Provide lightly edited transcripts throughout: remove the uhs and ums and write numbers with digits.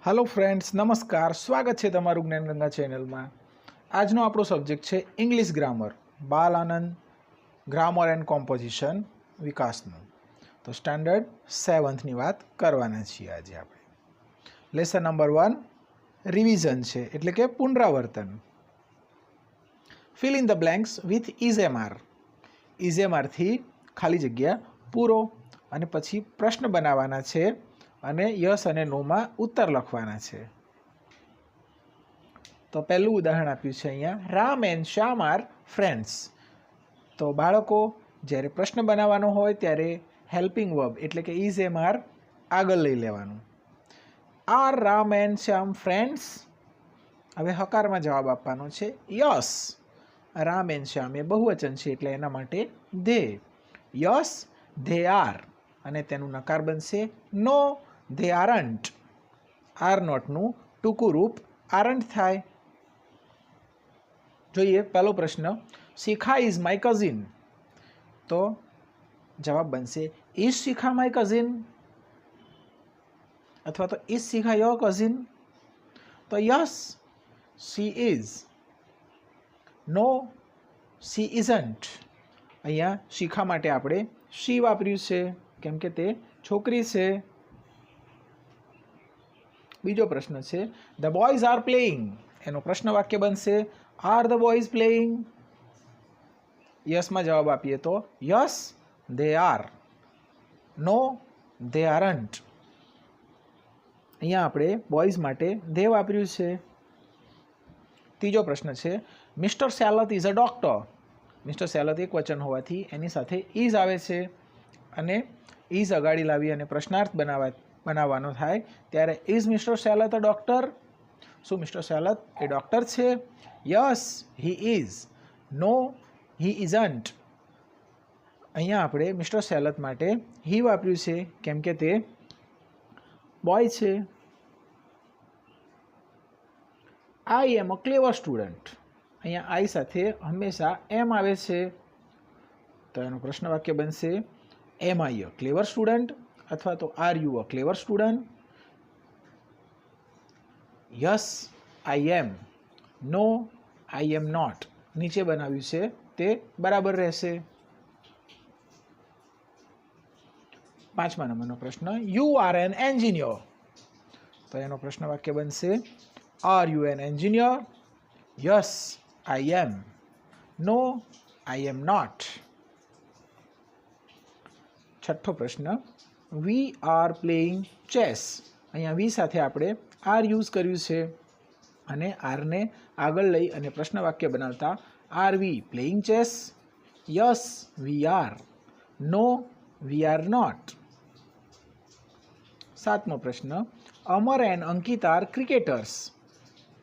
Hello friends, नमस्कार। स्वागत है तमारू ज्ञानगंगा चैनल में। आजनो आपणो सब्जेक्ट है इंग्लिश ग्रामर, बाल आनंद ग्रामर एंड कॉम्पोजिशन विकासनो। तो स्टैंडर्ड 7th ની વાત કરવાના છીએ આજે આપણે। લેસન નંબર 1 રિવિઝન છે એટલે કે પુનરાવર્તન। Fill in the blanks with is am are. Is am are થી ખાલી જગ્યા પૂરો અને પછી પ્રશ્ન બનાવવાના છે અને यस અને नो में उत्तर लखवाना है। तो पहलू उदाहरण आप्युं छे अहींया, Ram and Shyam are friends. तो बाळको ज्यारे प्रश्न बनाववानो होय त्यारे हेल्पिंग वर्ब एटले के इज एम आर आगळ लई लेवानुं। Are Ram and Shyam friends? हवे हकार में जवाब आपवानो छे यस। राम एंड श्याम ए बहुवचन छे एटले एना माटे दे। यस दे आर अने तेनुं नकार बनशे no they aren't. Are not नु टूंकू रूप आरंट थाय। जोईए पहलो प्रश्न, शिखा इज माय कजिन। तो जवाब बनशे इज शिखा माय कजिन अथवा तो इज शिखा योर कजिन। तो yes she is, no she isn't. अहींया शिखा माटे आपणे शी वापर्युं छे केम के ते छोकरी छे। बीजो प्रश्न है द बॉयज आर प्लेइंग। एनो प्रश्न वाक्य बनशे are the boys playing. Yes में जवाब आपीए तो yes they are, no they aren't. अहींया आपणे बॉयज माटे दे वापर्युं छे। तीजो प्रश्न है mister Sailat is a doctor. Mister Sailat एक वचन होवाथी एनी साथे इज आवे छे अने इज अगाड़ी लावी अने प्रश्नार्थ बनाववानो थाय त्यारे is mister Sailat a doctor. शू मिस्टर सैलत ए डॉक्टर छे? Yes he is, no he isn't. अहींया आपणे मिस्टर सैलत माटे ही वापर्युं छे केम के ते बॉय छे। I am a clever student. अहींया आई साथे हमेशा एम आवे छे तो एनो प्रश्न वाक्य बनशे am I a clever student अथवा तो are you a clever student. Yes I am, no I am not. नीचे बनाव्युं छे ते बराबर रहेशे। 5मा नंबरनो प्रश्न, यू आर एन एंजीनियर। तो एनो प्रश्न वाक्य बनशे are you an engineer? Yes I am, no I am not. 6ठो प्रश्न, वी आर प्लेइंग चेस। अहींया वी साथे आपणे आर यूज कर्युं छे अने आर ने आगळ लई अने प्रश्न वाक्य बनावता are we playing chess? Yes we are, no we are not. 7मो प्रश्न, Amar and Ankit are cricketers.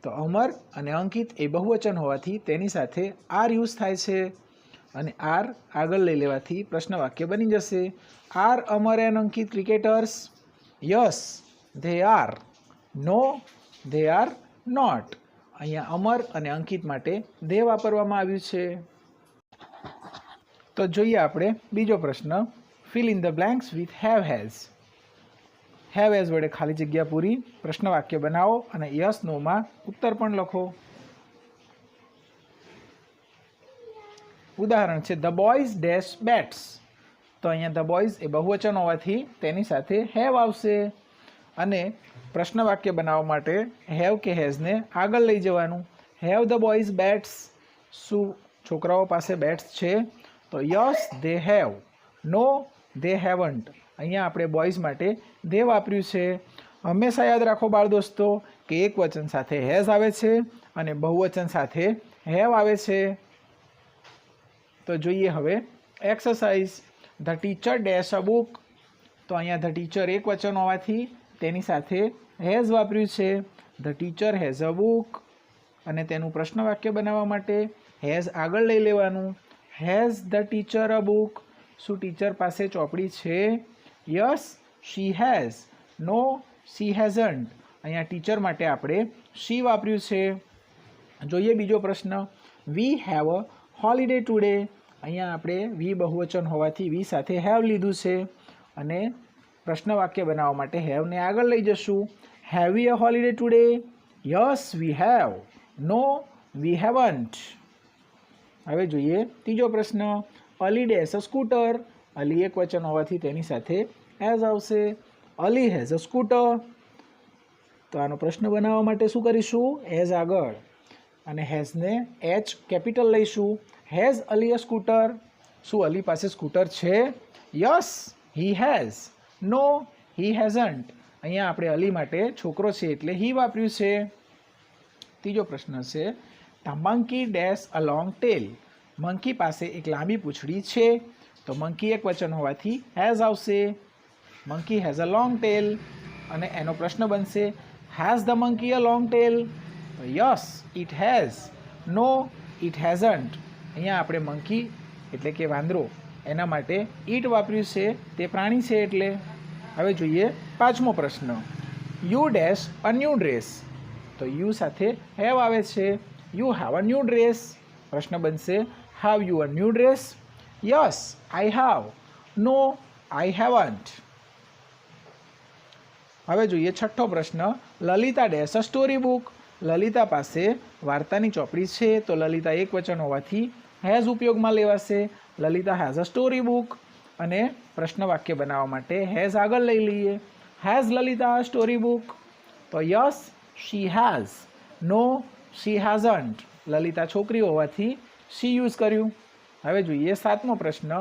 तो अमर अने अंकित ए बहुवचन होवाथी तेनी साथे आर यूज थाय छे अने आर आगळ लई लेवाथी प्रश्न वाक्य बनी जशे are Amar and Ankit cricketers? Yes they are, no they are not. अहींया अमर अने अंकित माटे दे वापरवामां आव्युं छे। तो जोईए आपणे बीजो प्रश्न, fill in the blanks with have has. Have has वडे खाली जग्या पूरी प्रश्न वाक्य बनावो अने यस नो मां उत्तर पण लखो। उदाहरण है द बॉयज डैश बेट्स। तो अहींया द बॉयज ए बहुवचन होवाथी तेनी साथे हेव आवशे अने प्रश्न वाक्य बनाववा माटे हेव के हेज ने आगळ लई जवानुं। Have the boys bats? शू छोकराओ पासे बेट्स छे? तो yes they have, no they haven't. अहींया आपणे बॉयज माटे दे वापर्युं छे। हमेशा याद राखो बाळ दोस्तो के एक वचन साथे हेज आवे छे अने बहुवचन साथे हेव आवे छे। तो जोईए हवे exercise, the teacher dash a book. तो अहींया द टीचर एक वचन होवाथी तेनी साथे हेज वापर्युं छे। The teacher has a book अने तेनुं प्रश्न वाक्य बनाववा माटे हेज आगळ लई लेवानुं। Has the teacher a book? शू टीचर पासे चोपड़ी छे? Yes she has, no she hasn't. अहींया टीचर माटे आपणे शी वापर्युं छे। जोईए बीजो प्रश्न, we have a holiday today. अहींया आपणे वी बहुवचन होवाथी वी साथे हेव लीधुं छे अने प्रश्न वाक्य बनाववा माटे हेव ने आगळ लई जशुं। Have we a holiday today? Yes we have. No we haven't. હવે જોઈએ ત્રીજો પ્રશ્ન. Ali dash a scooter. Ali એક વચન હોવાથી તેની સાથે હેઝ આવશે. Ali has a scooter. તો આનો પ્રશ્ન બનાવવા માટે શું કરીશું? હેઝ આગળ અને હેઝને એચ કેપિટલ લઈશું. Has Ali a scooter. શું અલી પાસે સ્કૂટર છે? Yes he has. No he hasn't. અહીંયા આપણે અલી માટે છોકરો છે એટલે હી વાપર્યું છે. ત્રીજો પ્રશ્ન છે. The monkey dash a long tail. Monkey પાસે એક લાંબી પૂંછડી છે. તો મંકી એક વચન હોવાથી હેઝ આવશે. Monkey has a long tail. અને એનો પ્રશ્ન બનશે has the monkey a long tail? તો yes it has. No it hasn't. અહીંયા આપણે મંકી એટલે કે વાંદરો એના માટે ઈટ વાપર્યું છે, તે પ્રાણી છે એટલે. હવે જોઈએ પાંચમો પ્રશ્ન. You dash a new dress. તો યુ સાથે હેવ આવે છે. You have a new dress. પ્રશ્ન બનશે have you a new dress? Yes I have. No I haven't. હવે જોઈએ છઠ્ઠો પ્રશ્ન. Lalita dash a story book. Lalita પાસે વાર્તાની ચોપડી છે. તો લલિતા એક વચન હોવાથી હેઝ ઉપયોગમાં લેવાશે. Lalita has a story book. અને પ્રશ્ન વાક્ય બનાવવા માટે હેઝ આગળ લઈ લઈએ. Has Lalita a story book? તો yes she has. No she hasn't. Lalita છોકરી હોવાથી શી યુઝ કર્યું. હવે જોઈએ સાતમો પ્રશ્ન.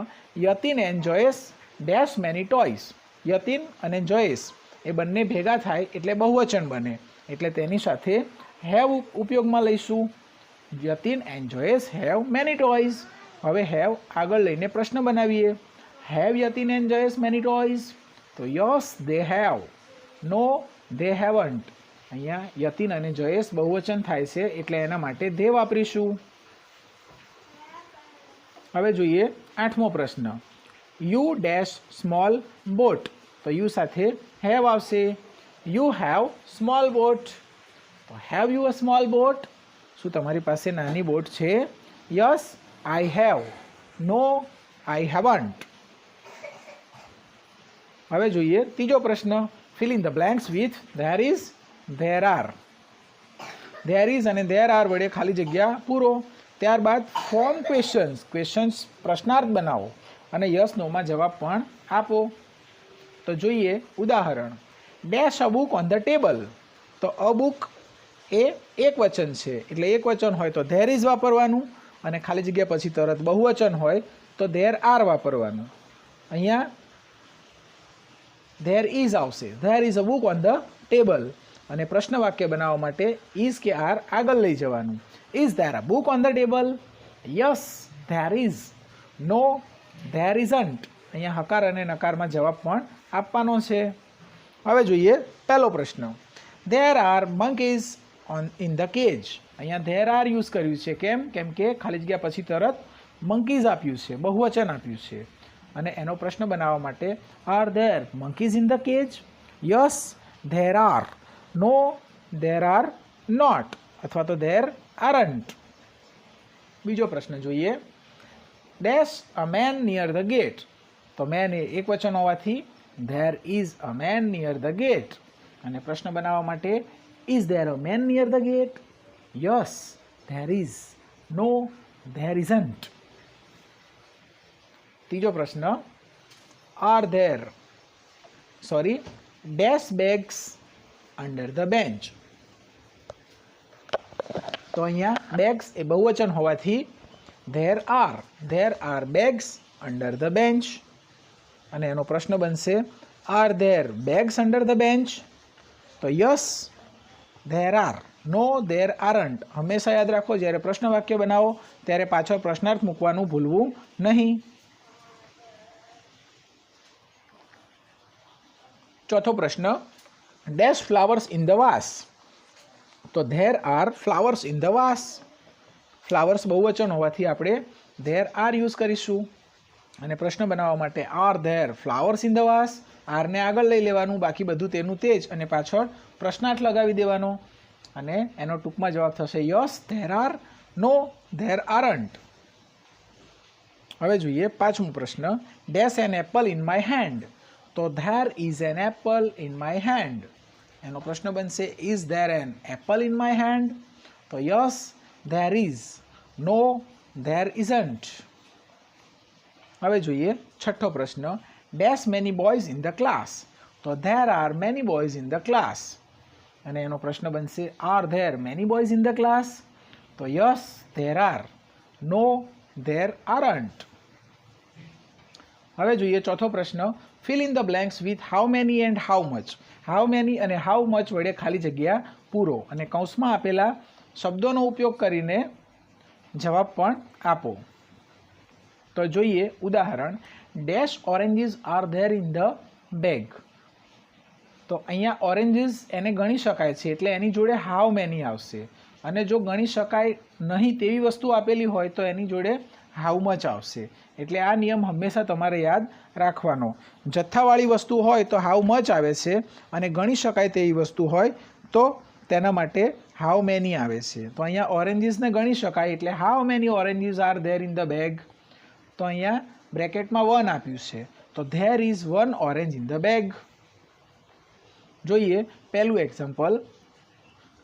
Yatin enjoys dash many toys. Yatin અને જોયસ એ બંને ભેગા થાય એટલે બહુવચન બને, એટલે તેની સાથે હેવ ઉપયોગમાં લઈશું. Yatin enjoys have many toys. હવે હેવ આગળ લઈને પ્રશ્ન બનાવીએ. Have Yatin enjoys many toys? તો yes they have. No they haven't. અહીંયા યતિન અને જયેશ બહુવચન થાય છે એટલે એના માટે ધે વાપરીશું. હવે જોઈએ આઠમો પ્રશ્ન. You dash small boat. તો યુ સાથે હેવ આવશે. You have small boat. તો have you a small boat? શું તમારી પાસે નાની બોટ છે? Yes I have. No I haven't. હવે જોઈએ ત્રીજો પ્રશ્ન. Fill in the blanks with there is, there are. There is અને ધેર આર વડે ખાલી જગ્યા પૂરો. ત્યારબાદ ફોર્મ ક્વેશ્ચન્સ પ્રશ્નાર્થ બનાવો અને યસ નોમાં જવાબ પણ આપો. તો જોઈએ ઉદાહરણ. Dash a book on the table. તો અ બુક એ એક વચન છે એટલે એક વચન હોય તો ધેર ઇઝ વાપરવાનું, અને ખાલી જગ્યા પછી તરત બહુવચન હોય તો ધેર આર વાપરવાનું. અહીંયા ધેર ઇઝ આવશે. There is a book on the table. અને પ્રશ્ન વાક્ય બનાવવા માટે ઇઝ કે આર આગળ લઈ જવાનું. Is there a book on the table? Yes there is. No there isn't. અહીંયા હકાર અને નકારમાં જવાબ પણ આપવાનો છે. હવે જોઈએ પહેલો પ્રશ્ન. There are monkeys in the cage. અહીંયા ધેર આર યુઝ કર્યું છે. કેમ કે ખાલી જગ્યા પછી તરત મંકીઝ આપ્યું છે, બહુવચન આપ્યું છે. અને એનો પ્રશ્ન બનાવવા માટે are there monkeys in the cage? Yes there are. No there are not. અથવા તો ધેર આરન્ટ. બીજો પ્રશ્ન જોઈએ. Dash a man near the gate. તો મેન એ એક વચન હોવાથી there is a man near the gate. અને પ્રશ્ન બનાવવા માટે is there a man near the gate? Yes there is. No there isn't. ત્રીજો પ્રશ્ન. Are there dash bags under the bench. તો અહીંયા બેગ્સ એ બહુવચન હોવાથી there are bags under the bench. અને એનો પ્રશ્ન બનશે are there bags under the bench? તો yes there are. No there aren't. હંમેશા યાદ રાખો જ્યારે પ્રશ્ન વાક્ય બનાવો ત્યારે પાછળ પ્રશ્નાર્થ મૂકવાનું ભૂલવું નહીં. ચોથો પ્રશ્ન. Dash flowers in the vase. તો there R flowers in the was. Flowers બહુવચન હોવાથી આપણે ધેર આર યુઝ કરીશું. અને પ્રશ્ન બનાવવા માટે are there flowers in the vase? આરને આગળ લઈ લેવાનું, બાકી બધું તેનું તે જ, અને પાછળ પ્રશ્નાર્થ લગાવી દેવાનો. અને એનો ટૂંકમાં જવાબ થશે yes there are. No there aren't. હવે જોઈએ પાંચમો પ્રશ્ન. Dash an apple in my hand. તો there is an apple in my hand. એનો પ્રશ્ન બનશે is there an apple in my hand? તો yes there is. No there isn't. હવે જોઈએ છઠ્ઠો પ્રશ્ન. Dash many boys in the class? તો there are many boys in the class. અને એનો પ્રશ્ન બનશે are there many boys in the class? તો yes there are. No there aren't. હવે જોઈએ ચોથો પ્રશ્ન. Fill in the blanks with how many and how much. How many અને હાઉ મચ વડે ખાલી જગ્યા પૂરો અને કૌંસમાં આપેલા શબ્દોનો ઉપયોગ કરીને જવાબ પણ આપો. તો જોઈએ ઉદાહરણ. Dash oranges are there in the bag. તો અહીંયા ઓરેન્જીસ એને ગણી શકાય છે એટલે એની જોડે હાઉ મેની આવશે, અને જો ગણી શકાય નહીં તેવી વસ્તુ આપેલી હોય તો એની જોડે હાઉ મચ આવશે. એટલે આ નિયમ હંમેશા તમારે યાદ રાખવાનો. જથ્થાવાળી વસ્તુ હોય તો હાઉ મચ આવે છે, અને ગણી શકાય તેવી વસ્તુ હોય તો તેના માટે હાઉ મેની આવે છે. તો અહીંયા ઓરેન્જીસને ગણી શકાય એટલે how many oranges are there in the bag? તો અહીંયા બ્રેકેટમાં 1 આપ્યું છે, તો there is 1 orange in the bag. જોઈએ પહેલું example.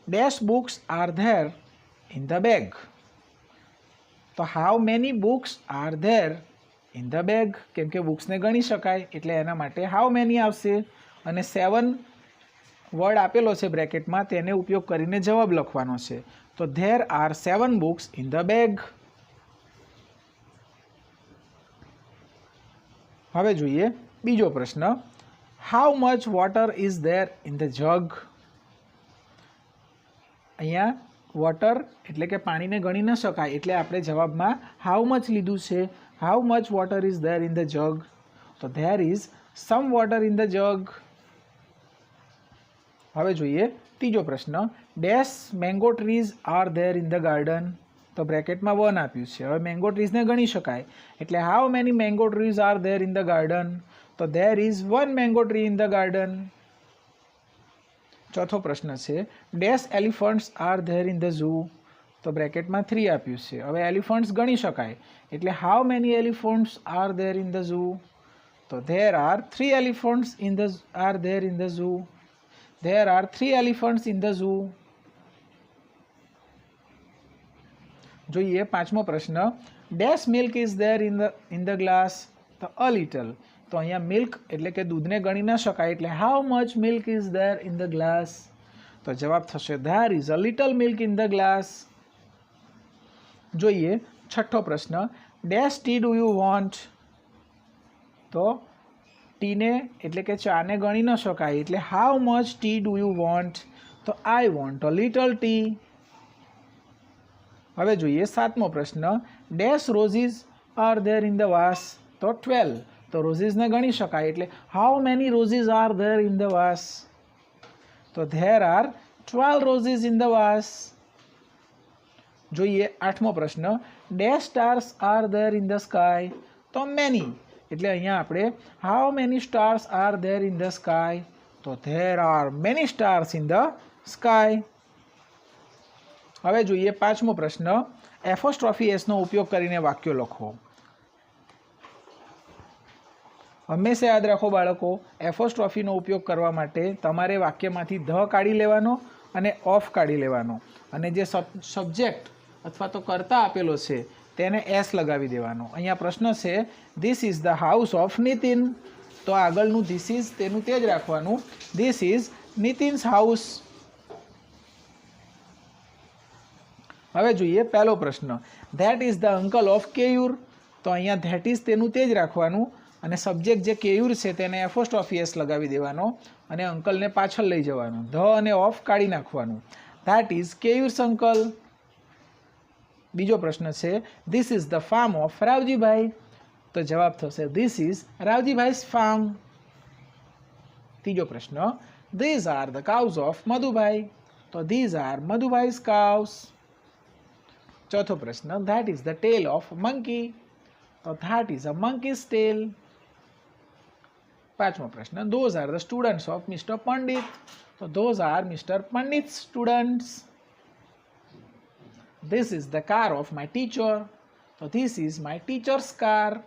Dash books are there in the bag? તો how many books are there in the bag? કેમ કે બુક્સને ગણી શકાય એટલે એના માટે હાઉ મેની આવશે. અને 7 વર્ડ આપેલો છે બ્રેકેટમાં, તેને ઉપયોગ કરીને જવાબ લખવાનો છે. તો there R 7 books in the bag. હવે જોઈએ બીજો પ્રશ્ન. How much water is there in the જગ? અહીંયા વોટર એટલે કે પાણીને ગણી ન શકાય એટલે આપણે જવાબમાં હાઉ મચ લીધું છે. How much water is there in the jug? તો there is some water in the jug. હવે જોઈએ ત્રીજો પ્રશ્ન. Dash mango trees are there in the garden? તો બ્રેકેટમાં 1 આપ્યું છે. હવે મેંગો ટ્રીઝને ગણી શકાય એટલે how many mango trees are there in the garden? તો there is 1 mango tree in the garden. ચોથો પ્રશ્ન છે. Dash elephants are there in the zoo? તો બ્રેકેટમાં 3 આપ્યું છે. હવે એલિફન્ટ્સ ગણી શકાય એટલે how many elephants are there in the zoo? તો there are 3 elephants are there in the zoo. There are 3 elephants in the zoo. જોઈએ પાંચમો પ્રશ્ન. Dash milk is there in the glass? તો અ લિટલ. તો અહીંયા milk એટલે કે દૂધને ગણી ન શકાય એટલે how much milk is there in the glass? તો જવાબ થશે there is a little milk in the glass. જોઈએ છઠ્ઠો પ્રશ્ન. Dash tea do you want? તો ટીને એટલે કે ચાને ગણી ન શકાય એટલે how much tea do you want? તો I want a little tea. હવે જોઈએ સાતમો પ્રશ્ન. Dash roses are there in the vase? તો 12. તો રોઝીસને ગણી શકાય એટલે how many roses are there in the vase? તો there are 12 roses in the vase. જોઈએ આઠમો પ્રશ્ન. Dash stars are there in the sky? તો મેની એટલે અહીંયા આપણે how many stars are there in the sky? તો there are many stars in the sky. હવે જોઈએ પાંચમો પ્રશ્ન. એપોસ્ટ્રોફી એસનો ઉપયોગ કરીને વાક્યો લખો. હંમેશા યાદ રાખો બાળકો, એપોસ્ટ્રોફીનો ઉપયોગ કરવા માટે તમારે વાક્યમાંથી ધ કાઢી લેવાનો અને ઓફ કાઢી લેવાનો, અને જે સબ્જેક્ટ અથવા તો કર્તા આપેલો છે તેને એસ લગાવી દેવાનો. અહીંયા પ્રશ્ન છે this is the house of Nitin, તો આગળનું ધીસ ઇઝ તેનું તે જ રાખવાનું. This is Nitin's house. હવે જોઈએ પહેલો પ્રશ્ન. That is the uncle of Keyur, તો અહીંયા ધેટ ઇઝ તેનું તે જ રાખવાનું, અને સબ્જેક્ટ જે કેયુર છે તેને એપોસ્ટ્રોફી એસ લગાવી દેવાનો અને અંકલને પાછળ લઈ જવાનું. ધ અને ઓફ કાઢી નાખવાનું. That is Keyur's uncle. બીજો પ્રશ્ન છે this is the farm of Ravjibhai, તો જવાબ થશે ધીસ ઇઝ રાવજીભાઈસ ફાર્મ. ત્રીજો પ્રશ્ન. These are the cows of Madhubhai, તો ધીઝ આર મધુભાઈસ કાઉસ. ચોથો પ્રશ્ન. That is the tail of monkey, તો that is a monkey's tail. પાંચમો પ્રશ્ન. Those are the students of mister Pandit, તો those are mister Pandit students. This is the car of my teacher, તો this is my teacher's car.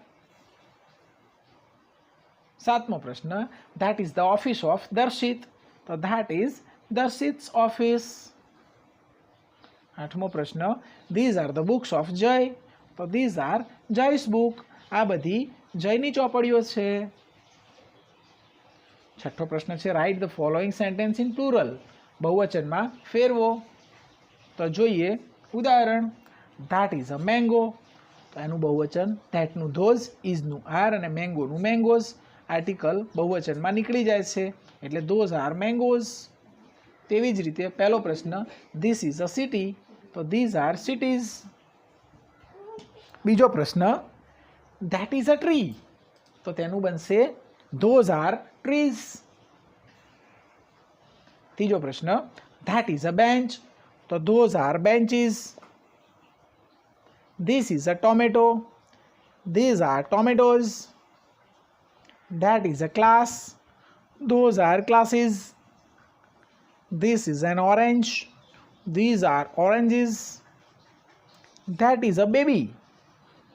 સાતમો પ્રશ્ન. That is the office of Darshit, તો that is Darshit's office. 8મો પ્રશ્ન, these are the books of Jay. તો these R જયસ book. આ બધી જયની ચોપડીઓ છે. 6થો પ્રશ્ન છે, write the following sentence in plural. બહુવચનમાં ફેરવો. તો જોઈએ ઉદાહરણ. That is a mango. તો એનું બહુવચન ધેટનું ધોઝ, ઇઝનું આર અને મેંગોનું મેંગોઝ. આર્ટિકલ બહુવચનમાં નીકળી જાય છે એટલે ધોઝ આર મેંગોઝ. તેવી જ રીતે પહેલો પ્રશ્ન, ધીસ ઇઝ અ સિટી. તો ધીઝ આર સિટીઝ. બીજો પ્રશ્ન, ધેટ ઇઝ અ ટ્રી. તો તેનું બનશે ધોઝ આર ટ્રીઝ. ત્રીજો પ્રશ્ન, ધેટ ઇઝ અ બેન્ચ. તો those are benches. This is a tomato. These are tomatoes. That is a class. Those are classes. This is an orange. These are oranges. That is a baby.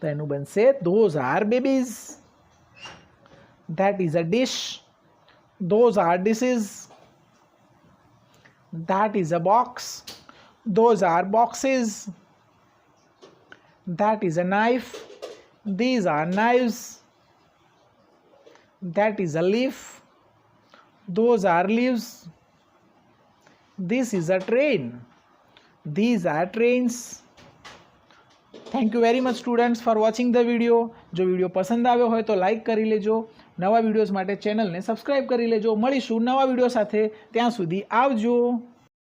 તેનું બનશે those are babies. That is a dish. Those are dishes. That is a box. Those are boxes. That is a knife. These are knives. That is a leaf. Those are leaves. This is a train. These are trains. Thank you very much students for watching the video. જો video પસંદ આવ્યો હોય તો like કરી લેજો. નવા videos માટે ચેનલને સબસ્ક્રાઈબ કરી લેજો. મળીશું નવા વિડીયો સાથે. ત્યાં સુધી આવજો.